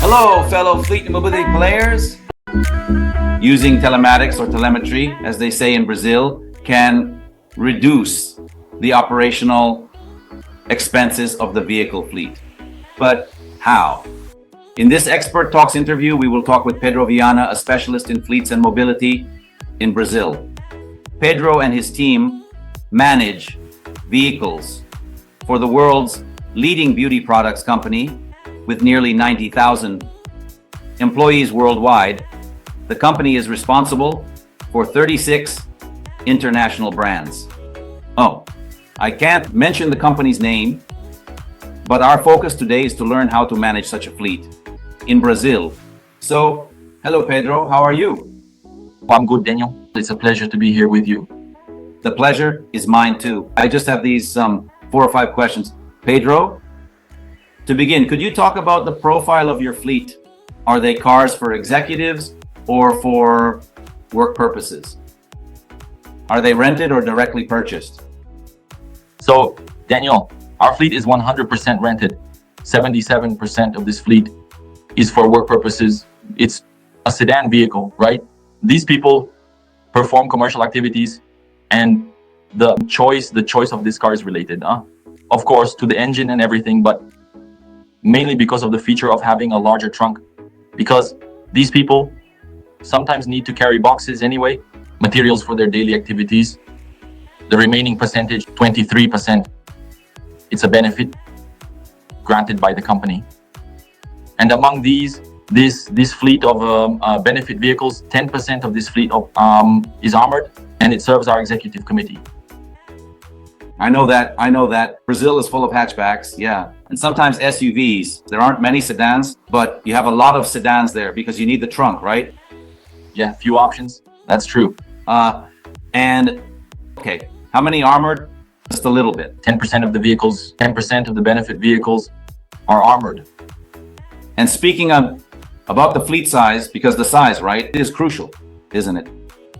Hello, fellow fleet and mobility players. Using telematics or telemetry, as they say in Brazil, can reduce the operational expenses of the vehicle fleet. But how? In this Expert Talks interview, we will talk with Pedro Vianna, a specialist in fleets and mobility in Brazil. Pedro and his team manage vehicles for the world's leading beauty products company with nearly 90,000 employees worldwide. The company is responsible for 36 international brands. Oh, I can't mention the company's name, but our focus today is to learn how to manage such a fleet in Brazil. So, hello Pedro, how are you? I'm good, Daniel. It's a pleasure to be here with you. The pleasure is mine too. I just have these 4 or 5 questions. Pedro, to begin, could you talk about the profile of your fleet? Are they cars for executives or for work purposes? Are they rented or directly purchased? So, Daniel, our fleet is 100% rented. 77% of this fleet is for work purposes. It's a sedan vehicle, right? These people perform commercial activities, and the choice of this car is related, of course, to the engine and everything, but mainly because of the feature of having a larger trunk. Because these people sometimes need to carry boxes anyway, materials for their daily activities. The remaining percentage, 23%, it's a benefit granted by the company. And among this fleet of benefit vehicles, 10% of this fleet is armored, and it serves our executive committee. I know that. Brazil is full of hatchbacks, yeah. And sometimes SUVs. There aren't many sedans, but you have a lot of sedans there because you need the trunk, right? Yeah, few options. That's true. And okay, how many armored? Just a little bit. 10% of the vehicles, 10% of the benefit vehicles are armored. And speaking about the fleet size, because the size, right, is crucial, isn't it?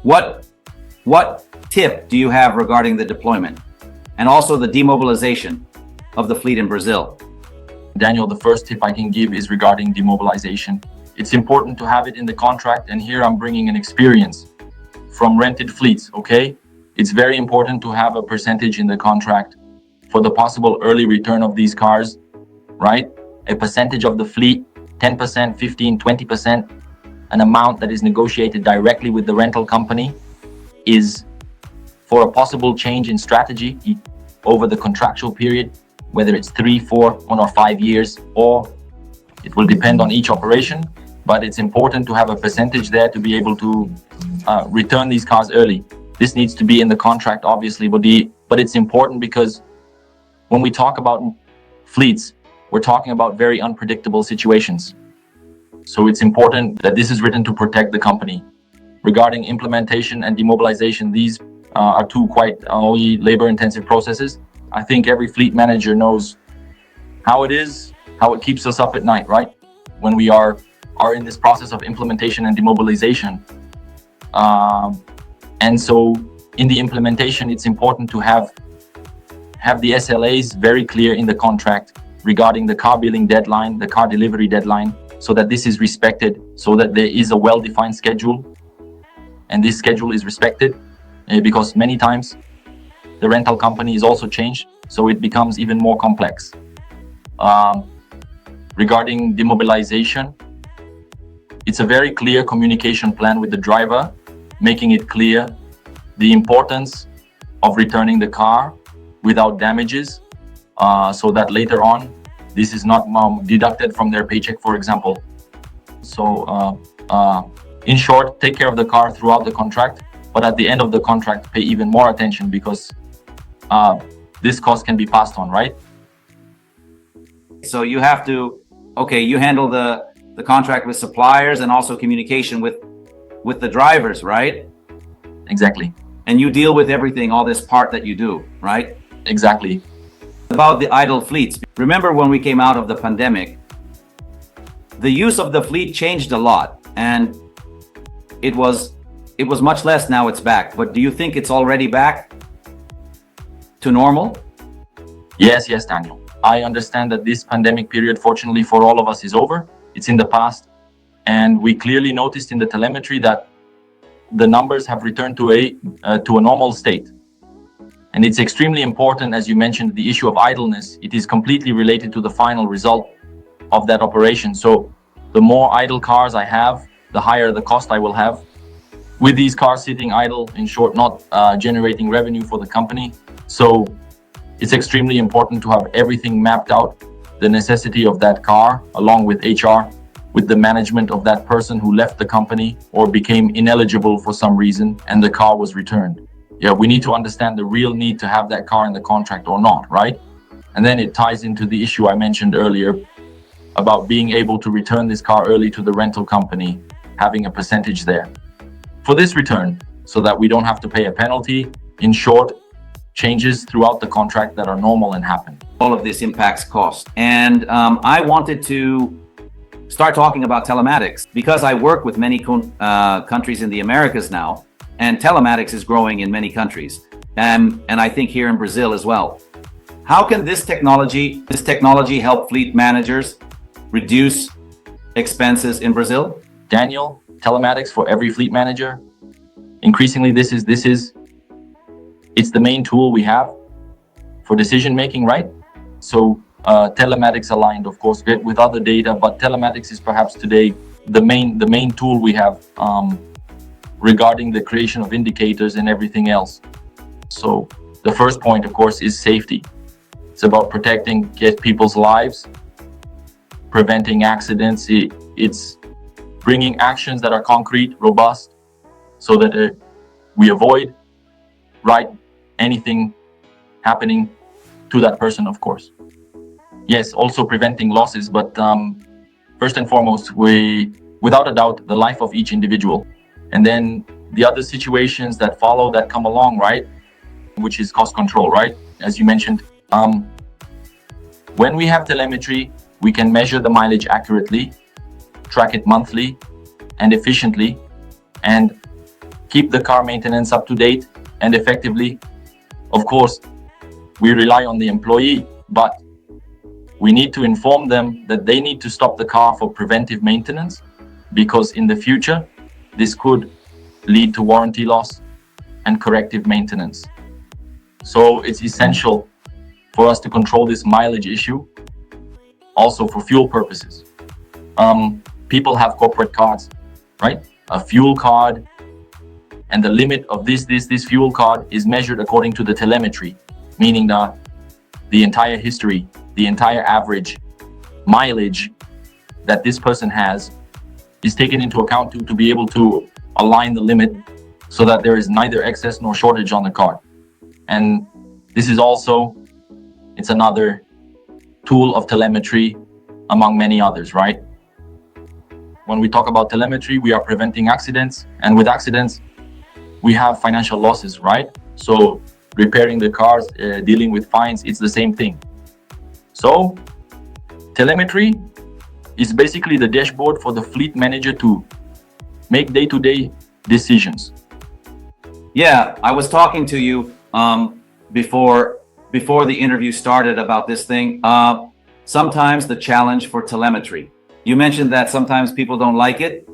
What tip do you have regarding the deployment and also the demobilization of the fleet in Brazil? Daniel, the first tip I can give is regarding demobilization. It's important to have it in the contract, and here I'm bringing an experience from rented fleets, okay? It's very important to have a percentage in the contract for the possible early return of these cars, right? A percentage of the fleet, 10%, 15, 20%, an amount that is negotiated directly with the rental company is for a possible change in strategy over the contractual period, whether it's 3, 4, 1 or 5 years, or it will depend on each operation, but it's important to have a percentage there to be able to return these cars early. This needs to be in the contract, obviously, but it's important because when we talk about fleets, we're talking about very unpredictable situations. So it's important that this is written to protect the company. Regarding implementation and demobilization, these are two quite labor-intensive processes. I think every fleet manager knows how it is, how it keeps us up at night, right? When we are in this process of implementation and demobilization. And so in the implementation, it's important to have the SLAs very clear in the contract regarding the car billing deadline, the car delivery deadline, so that this is respected, so that there is a well-defined schedule, and this schedule is respected. Because many times the rental company is also changed, so it becomes even more complex. Regarding demobilization, it's a very clear communication plan with the driver, making it clear the importance of returning the car without damages, so that later on this is not deducted from their paycheck, for example. So in short, take care of the car throughout the contract. but at the end of the contract, pay even more attention because this cost can be passed on, right? So you have to, okay, you handle the contract with suppliers and also communication with the drivers, right? Exactly. And you deal with everything, all this part that you do, right? Exactly. About the idle fleets. Remember when we came out of the pandemic, the use of the fleet changed a lot, and it was much less. Now it's back. But do you think it's already back to normal? Yes, Daniel. I understand that this pandemic period, fortunately for all of us, is over. It's in the past. And we clearly noticed in the telemetry that the numbers have returned to a normal state. And it's extremely important, as you mentioned, the issue of idleness. It is completely related to the final result of that operation. So the more idle cars I have, the higher the cost I will have. With these cars sitting idle, in short, not generating revenue for the company. So it's extremely important to have everything mapped out, the necessity of that car, along with HR, with the management of that person who left the company or became ineligible for some reason and the car was returned. Yeah, we need to understand the real need to have that car in the contract or not, right? And then it ties into the issue I mentioned earlier about being able to return this car early to the rental company, having a percentage there for this return so that we don't have to pay a penalty. In short, changes throughout the contract that are normal and happen. All of this impacts cost. And I wanted to start talking about telematics because I work with many countries in the Americas now, and telematics is growing in many countries, and I think here in Brazil as well. How can this technology help fleet managers reduce expenses in Brazil? Daniel, telematics for every fleet manager. Increasingly, it's the main tool we have for decision making, right? So telematics aligned, of course, with other data, but telematics is perhaps today the main tool we have regarding the creation of indicators and everything else. So the first point, of course, is safety. It's about protecting people's lives, preventing accidents. It's bringing actions that are concrete, robust, so that we avoid anything happening to that person, of course. Yes, also preventing losses, but first and foremost, without a doubt, the life of each individual. And then the other situations that follow that come along, right? Which is cost control, right? As you mentioned, when we have telemetry, we can measure the mileage accurately, track it monthly and efficiently, and keep the car maintenance up to date and effectively. Of course, we rely on the employee, but we need to inform them that they need to stop the car for preventive maintenance, because in the future, this could lead to warranty loss and corrective maintenance. So it's essential for us to control this mileage issue, also for fuel purposes. People have corporate cards, right? A fuel card, and the limit of this fuel card is measured according to the telemetry, meaning that the entire history, the entire average mileage that this person has is taken into account to be able to align the limit so that there is neither excess nor shortage on the card. And this is also, it's another tool of telemetry among many others, right? When we talk about telemetry, we are preventing accidents, and with accidents, we have financial losses, right? So repairing the cars, dealing with fines, it's the same thing. So telemetry is basically the dashboard for the fleet manager to make day-to-day decisions. Yeah, I was talking to you before the interview started about this thing. Sometimes the challenge for telemetry. You mentioned that sometimes people don't like it,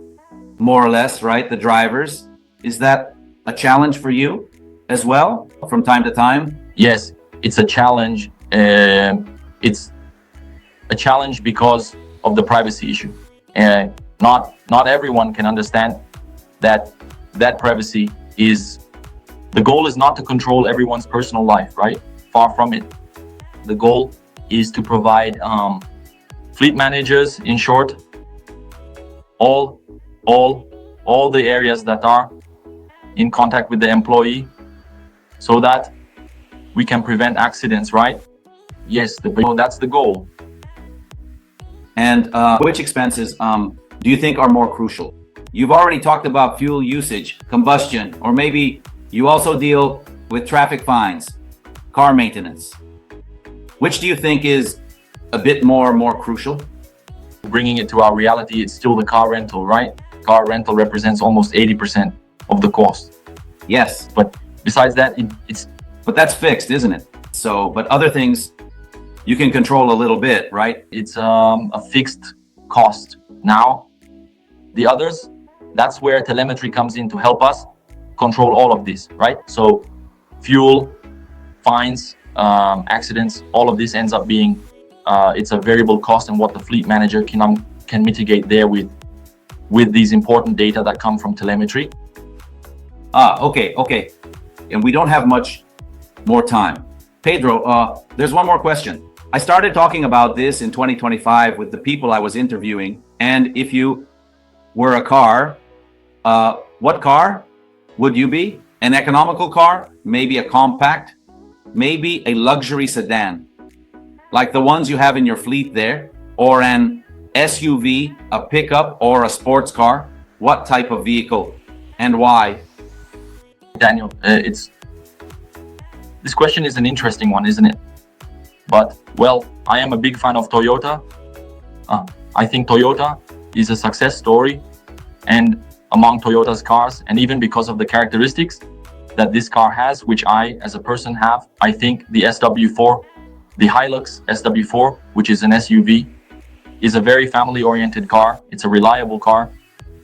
more or less, right? The drivers. Is that a challenge for you as well from time to time? Yes, it's a challenge. It's a challenge because of the privacy issue. Not everyone can understand that privacy is, the goal is not to control everyone's personal life, right? Far from it. The goal is to provide fleet managers, in short, all the areas that are in contact with the employee so that we can prevent accidents, right? Yes, that's the goal. And which expenses do you think are more crucial? You've already talked about fuel usage, combustion, or maybe you also deal with traffic fines, car maintenance. Which do you think is a bit more crucial? Bringing it to our reality, it's still the car rental, right? Car rental represents almost 80% of the cost. Yes. But besides that, it's... But that's fixed, isn't it? So, but other things you can control a little bit, right? It's a fixed cost. Now, the others, that's where telemetry comes in to help us control all of this, right? So fuel, fines, accidents, all of this ends up being, it's a variable cost, and what the fleet manager can mitigate there with these important data that come from telemetry. Okay. And we don't have much more time. Pedro, there's one more question. I started talking about this in 2025 with the people I was interviewing. And if you were a car, what car would you be? An economical car? Maybe a compact? Maybe a luxury sedan? Like the ones you have in your fleet there? Or an SUV, a pickup, or a sports car? What type of vehicle and why? Daniel, this question is an interesting one, isn't it? But, well, I am a big fan of Toyota. I think Toyota is a success story, and among Toyota's cars, and even because of the characteristics that this car has, which I, as a person, have, I think the SW4, the Hilux SW4, which is an SUV, is a very family-oriented car. It's a reliable car.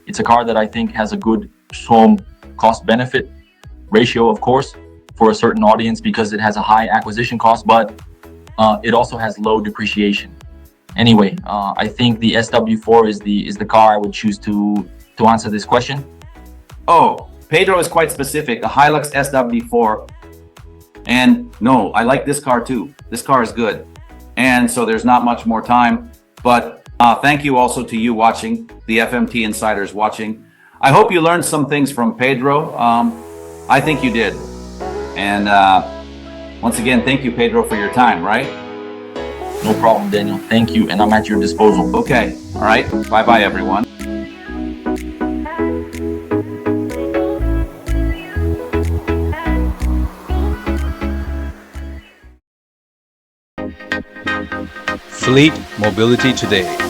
It's a car that I think has a good, strong cost-benefit ratio, of course, for a certain audience, because it has a high acquisition cost, but it also has low depreciation. Anyway, I think the SW4 is the car I would choose to answer this question. Oh, Pedro is quite specific, a Hilux SW4. And no, I like this car too. This car is good. And so there's not much more time, but thank you also to you watching, the FMT Insiders watching. I hope you learned some things from Pedro. I think you did. And once again, thank you, Pedro, for your time, right? No problem, Daniel. Thank you, and I'm at your disposal. Okay. All right. Bye-bye, everyone. Fleet Mobility Today.